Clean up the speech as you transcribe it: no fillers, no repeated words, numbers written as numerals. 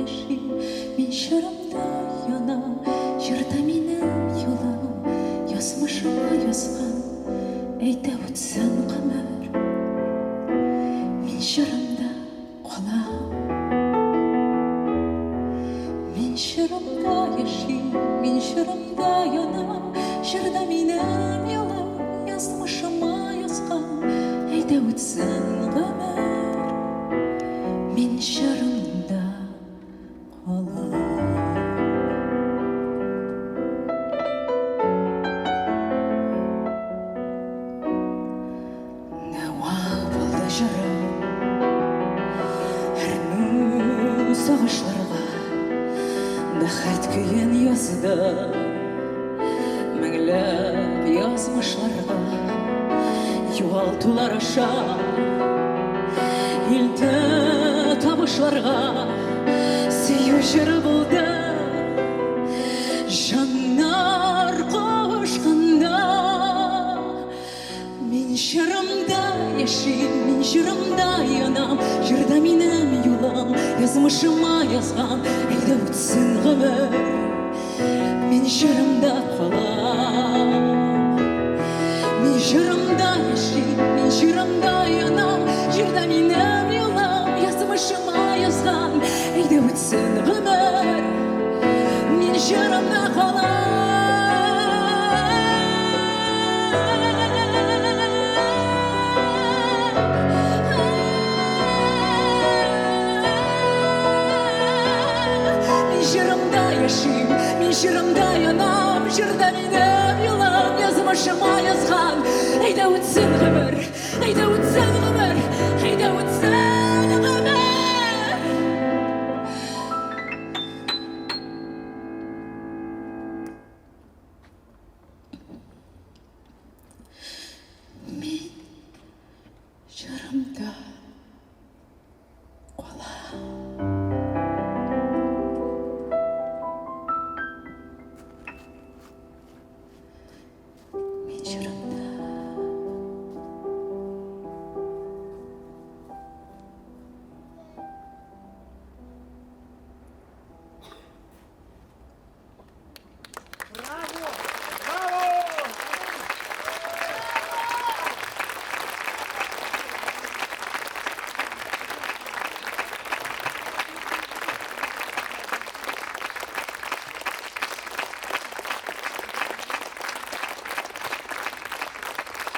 яши, мен шырымда яна, жырда менің юлым, язмышыма язған, әйті өтсін қамыр. Мен жырымда қалам, мен жырымда яши, мен жырымда яна, жырда менің юлым, язмышыма язған, әйті өтсін қамыр. Мен жырымда қалам. Науа болды жырым, әрмі соғышларға бақыт күйін язды. Мәңләп язмышларға юғалтулар аша, илді табышларға сүйу жыры болды. Жанар қошқанда мен жырымда яшим, мен жырымда янам, жырда менің юлам, язмышыма язған, әйді өтсін ғұмыр. Мен жырымда қалам, мен жырымда яшим, мен жырымда янам, жырда менің юлам, язмышыма язған, әйді өтсін ғұмыр. Мен жырымда қалам. Мен жырымда яшим, мен жырымда янам, жырда менің юлам, язмышыма язған, әйді өтсін ғұмыр, әйді өтсін ғұмыр, әйді өтсін.